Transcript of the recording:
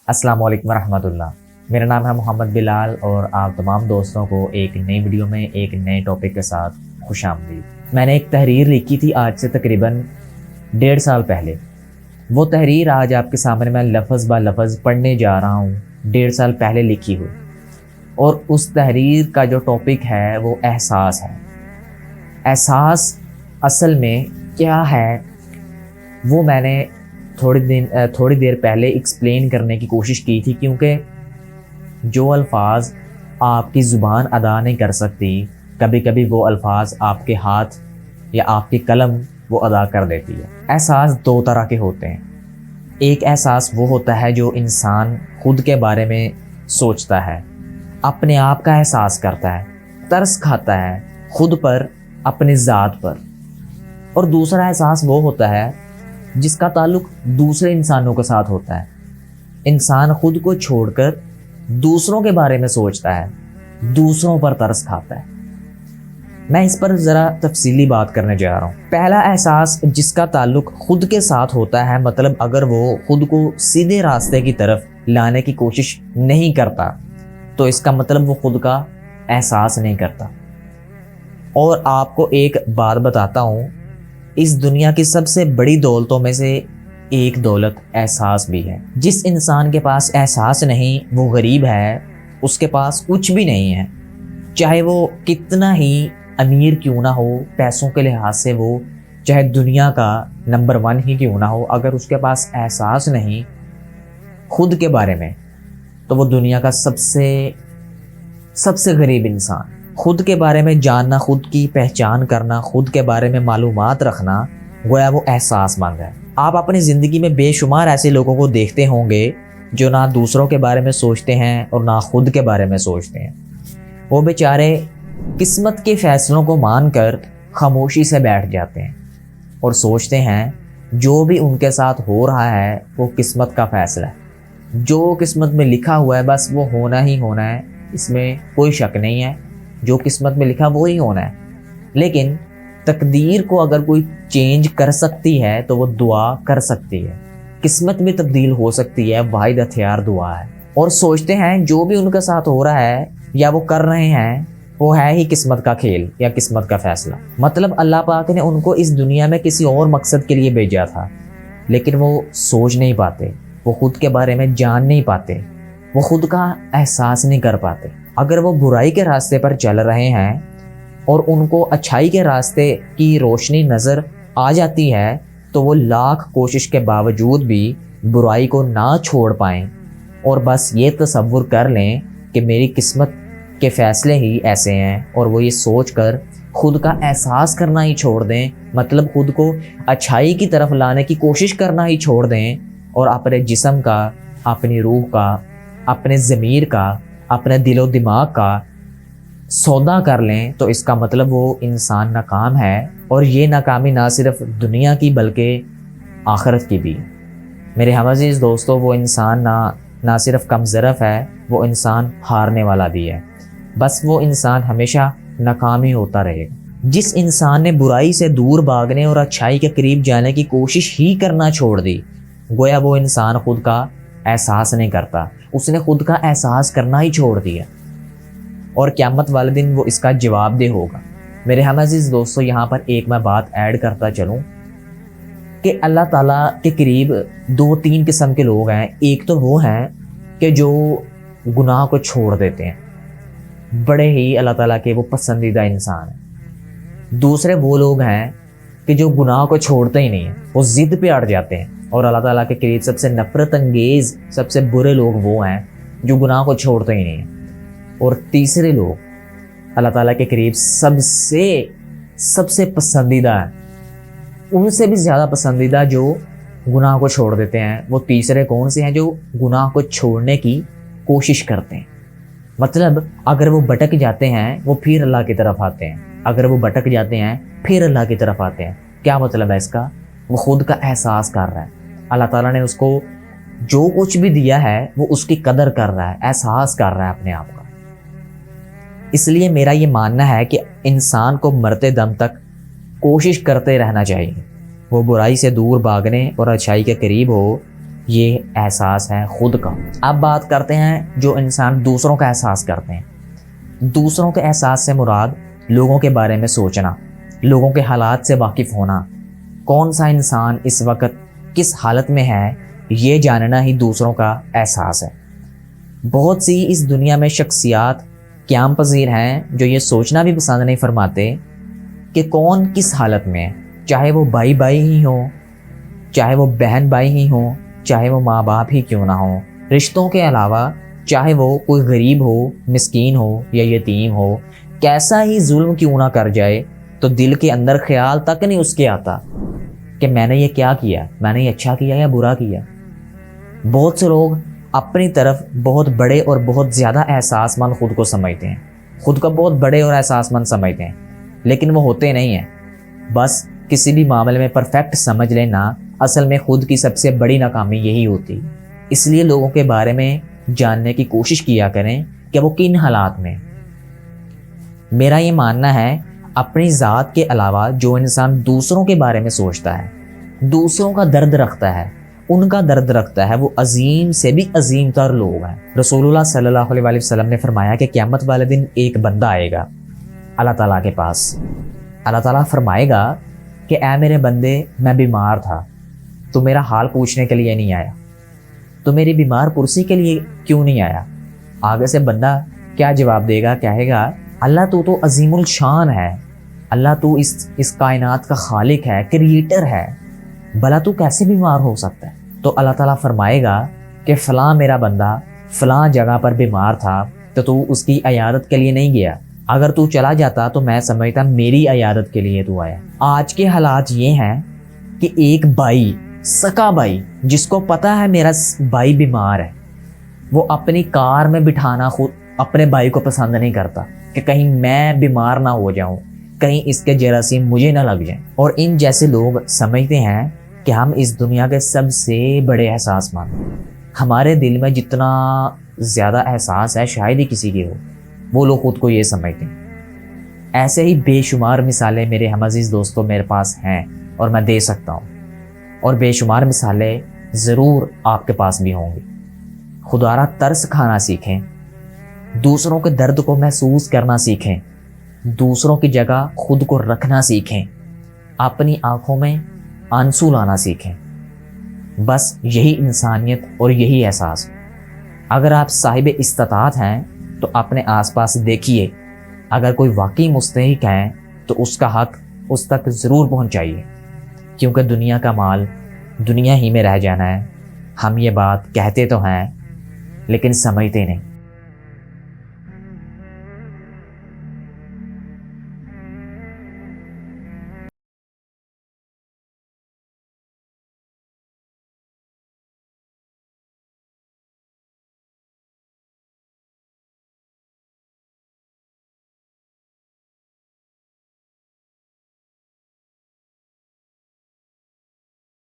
السلام علیکم ورحمۃ اللہ۔ میرا نام ہے محمد بلال اور آپ تمام دوستوں کو ایک نئی ویڈیو میں ایک نئے ٹاپک کے ساتھ خوش آمدید۔ میں نے ایک تحریر لکھی تھی آج سے تقریباً 1.5 سال پہلے۔ وہ تحریر آج آپ کے سامنے میں لفظ با لفظ پڑھنے جا رہا ہوں، 1.5 سال پہلے لکھی ہوئی۔ اور اس تحریر کا جو ٹاپک ہے وہ احساس ہے۔ احساس اصل میں کیا ہے وہ میں نے تھوڑی دیر پہلے ایکسپلین کرنے کی کوشش کی تھی، کیونکہ جو الفاظ آپ کی زبان ادا نہیں کر سکتی، کبھی کبھی وہ الفاظ آپ کے ہاتھ یا آپ کی قلم وہ ادا کر دیتی ہے۔ احساس 2 طرح کے ہوتے ہیں۔ ایک احساس وہ ہوتا ہے جو انسان خود کے بارے میں سوچتا ہے، اپنے آپ کا احساس کرتا ہے، ترس کھاتا ہے خود پر، اپنی ذات پر۔ اور دوسرا احساس وہ ہوتا ہے جس کا تعلق دوسرے انسانوں کے ساتھ ہوتا ہے۔ انسان خود کو چھوڑ کر دوسروں کے بارے میں سوچتا ہے، دوسروں پر ترس کھاتا ہے۔ میں اس پر ذرا تفصیلی بات کرنے جا رہا ہوں۔ پہلا احساس جس کا تعلق خود کے ساتھ ہوتا ہے، مطلب اگر وہ خود کو سیدھے راستے کی طرف لانے کی کوشش نہیں کرتا تو اس کا مطلب وہ خود کا احساس نہیں کرتا۔ اور آپ کو ایک بات بتاتا ہوں، اس دنیا کی سب سے بڑی دولتوں میں سے ایک دولت احساس بھی ہے۔ جس انسان کے پاس احساس نہیں وہ غریب ہے، اس کے پاس کچھ بھی نہیں ہے، چاہے وہ کتنا ہی امیر کیوں نہ ہو، پیسوں کے لحاظ سے وہ چاہے دنیا کا نمبر 1 ہی کیوں نہ ہو، اگر اس کے پاس احساس نہیں خود کے بارے میں تو وہ دنیا کا سب سے غریب انسان۔ خود کے بارے میں جاننا، خود کی پہچان کرنا، خود کے بارے میں معلومات رکھنا، گویا وہ احساس مند ہے۔ آپ اپنی زندگی میں بے شمار ایسے لوگوں کو دیکھتے ہوں گے جو نہ دوسروں کے بارے میں سوچتے ہیں اور نہ خود کے بارے میں سوچتے ہیں۔ وہ بیچارے قسمت کے فیصلوں کو مان کر خاموشی سے بیٹھ جاتے ہیں اور سوچتے ہیں جو بھی ان کے ساتھ ہو رہا ہے وہ قسمت کا فیصلہ ہے، جو قسمت میں لکھا ہوا ہے بس وہ ہونا ہی ہونا ہے، اس میں کوئی شک نہیں ہے، جو قسمت میں لکھا وہی ہونا ہے۔ لیکن تقدیر کو اگر کوئی چینج کر سکتی ہے تو وہ دعا کر سکتی ہے۔ قسمت میں تبدیل ہو سکتی ہے، واحد ہتھیار دعا ہے۔ اور سوچتے ہیں جو بھی ان کے ساتھ ہو رہا ہے یا وہ کر رہے ہیں وہ ہے ہی قسمت کا کھیل یا قسمت کا فیصلہ۔ مطلب اللہ پاک نے ان کو اس دنیا میں کسی اور مقصد کے لیے بھیجا تھا، لیکن وہ سوچ نہیں پاتے، وہ خود کے بارے میں جان نہیں پاتے، وہ خود کا احساس نہیں کر پاتے۔ اگر وہ برائی کے راستے پر چل رہے ہیں اور ان کو اچھائی کے راستے کی روشنی نظر آ جاتی ہے تو وہ لاکھ کوشش کے باوجود بھی برائی کو نہ چھوڑ پائیں اور بس یہ تصور کر لیں کہ میری قسمت کے فیصلے ہی ایسے ہیں، اور وہ یہ سوچ کر خود کا احساس کرنا ہی چھوڑ دیں، مطلب خود کو اچھائی کی طرف لانے کی کوشش کرنا ہی چھوڑ دیں اور اپنے جسم کا، اپنی روح کا، اپنے ضمیر کا، اپنے دل و دماغ کا سودا کر لیں، تو اس کا مطلب وہ انسان ناکام ہے۔ اور یہ ناکامی نہ صرف دنیا کی بلکہ آخرت کی بھی۔ میرے ہم عزیز دوستو، وہ انسان نہ صرف کم ظرف ہے، وہ انسان ہارنے والا بھی ہے۔ بس وہ انسان ہمیشہ ناکام ہی ہوتا رہے گا۔ جس انسان نے برائی سے دور بھاگنے اور اچھائی کے قریب جانے کی کوشش ہی کرنا چھوڑ دی، گویا وہ انسان خود کا احساس نہیں کرتا، اس نے خود کا احساس کرنا ہی چھوڑ دیا، اور قیامت والے دن وہ اس کا جواب دہ ہوگا۔ میرے ہم عزیز دوستو، یہاں پر ایک میں بات ایڈ کرتا چلوں کہ اللہ تعالیٰ کے قریب 2-3 قسم کے لوگ ہیں۔ ایک تو وہ ہیں کہ جو گناہ کو چھوڑ دیتے ہیں، بڑے ہی اللہ تعالیٰ کے وہ پسندیدہ انسان ہیں۔ دوسرے وہ لوگ ہیں کہ جو گناہ کو چھوڑتے ہی نہیں ہیں، وہ ضد پہ اڑ جاتے ہیں، اور اللہ تعالیٰ کے قریب سب سے نفرت انگیز، سب سے برے لوگ وہ ہیں جو گناہ کو چھوڑتے ہی نہیں ہیں۔ اور تیسرے لوگ اللہ تعالیٰ کے قریب سب سے پسندیدہ ہیں، ان سے بھی زیادہ پسندیدہ جو گناہ کو چھوڑ دیتے ہیں۔ وہ تیسرے کون سے ہیں؟ جو گناہ کو چھوڑنے کی کوشش کرتے ہیں۔ مطلب اگر وہ بھٹک جاتے ہیں وہ پھر اللہ کی طرف آتے ہیں، اگر وہ بھٹک جاتے ہیں پھر اللہ کی طرف آتے ہیں۔ کیا مطلب ہے اس کا؟ وہ خود کا احساس کر رہا ہے، اللہ تعالیٰ نے اس کو جو کچھ بھی دیا ہے وہ اس کی قدر کر رہا ہے، احساس کر رہا ہے اپنے آپ کا۔ اس لیے میرا یہ ماننا ہے کہ انسان کو مرتے دم تک کوشش کرتے رہنا چاہیے، وہ برائی سے دور بھاگنے اور اچھائی کے قریب ہو یہ احساس ہے خود کا۔ اب بات کرتے ہیں جو انسان دوسروں کا احساس کرتے ہیں۔ دوسروں کے احساس سے مراد لوگوں کے بارے میں سوچنا، لوگوں کے حالات سے واقف ہونا، کون سا انسان اس وقت کس حالت میں ہے، یہ جاننا ہی دوسروں کا احساس ہے۔ بہت سی اس دنیا میں شخصیات قیام پذیر ہیں جو یہ سوچنا بھی پسند نہیں فرماتے کہ کون کس حالت میں ہے، چاہے وہ بھائی بھائی ہی ہوں، چاہے وہ بہن بھائی ہی ہوں، چاہے وہ ماں باپ ہی کیوں نہ ہوں، رشتوں کے علاوہ چاہے وہ کوئی غریب ہو، مسکین ہو یا یتیم ہو، کیسا ہی ظلم کیوں نہ کر جائے تو دل کے اندر خیال تک نہیں اس کے آتا کہ میں نے یہ کیا کیا، میں نے یہ اچھا کیا یا برا کیا۔ بہت سے لوگ اپنی طرف بہت بڑے اور بہت زیادہ احساس مند خود کو سمجھتے ہیں، خود کو بہت بڑے اور احساس مند سمجھتے ہیں، لیکن وہ ہوتے نہیں ہیں۔ بس کسی بھی معاملے میں پرفیکٹ سمجھ لینا اصل میں خود کی سب سے بڑی ناکامی یہی ہوتی۔ اس لیے لوگوں کے بارے میں جاننے کی کوشش کیا کریں کہ وہ کن حالات میں۔ میرا یہ ماننا ہے اپنی ذات کے علاوہ جو انسان دوسروں کے بارے میں سوچتا ہے، دوسروں کا درد رکھتا ہے، ان کا درد رکھتا ہے، وہ عظیم سے بھی عظیم تر لوگ ہیں۔ رسول اللہ صلی اللہ علیہ وسلم نے فرمایا کہ قیامت والے دن ایک بندہ آئے گا اللہ تعالیٰ کے پاس۔ اللہ تعالیٰ فرمائے گا کہ اے میرے بندے، میں بیمار تھا، تو میرا حال پوچھنے کے لیے نہیں آیا، تو میری بیمار پرسی کے لیے کیوں نہیں آیا؟ آگے سے بندہ کیا جواب دے گا؟ کہے گا اللہ تو عظیم الشان ہے، اللہ تو اس کائنات کا خالق ہے، کریٹر ہے، بھلا تو کیسے بیمار ہو سکتا ہے؟ تو اللہ تعالیٰ فرمائے گا کہ فلاں میرا بندہ فلاں جگہ پر بیمار تھا تو اس کی عیادت کے لیے نہیں گیا، اگر تو چلا جاتا تو میں سمجھتا میری عیادت کے لیے تو آیا۔ آج کے حالات یہ ہیں کہ ایک بھائی، سکا بھائی، جس کو پتا ہے میرا بھائی بیمار ہے، وہ اپنی کار میں بٹھانا خود اپنے بھائی کو پسند نہیں کرتا کہ کہیں میں بیمار نہ ہو جاؤں، کہیں اس کے جراثیم مجھے نہ لگ جائیں۔ اور ان جیسے لوگ سمجھتے ہیں کہ ہم اس دنیا کے سب سے بڑے احساس مند ہیں، ہمارے دل میں جتنا زیادہ احساس ہے شاید ہی کسی کے ہو، وہ لوگ خود کو یہ سمجھتے ہیں۔ ایسے ہی بے شمار مثالیں میرے ہم عزیز دوستوں میرے پاس ہیں اور میں دے سکتا ہوں، اور بے شمار مثالیں ضرور آپ کے پاس بھی ہوں گی۔ خدا را ترس کھانا سیکھیں، دوسروں کے درد کو محسوس کرنا سیکھیں، دوسروں کی جگہ خود کو رکھنا سیکھیں، اپنی آنکھوں میں آنسو لانا سیکھیں۔ بس یہی انسانیت اور یہی احساس۔ اگر آپ صاحب استطاعت ہیں تو اپنے آس پاس دیکھیے، اگر کوئی واقعی مستحق ہے تو اس کا حق اس تک ضرور پہنچائیے، کیونکہ دنیا کا مال دنیا ہی میں رہ جانا ہے۔ ہم یہ بات کہتے تو ہیں لیکن سمجھتے نہیں۔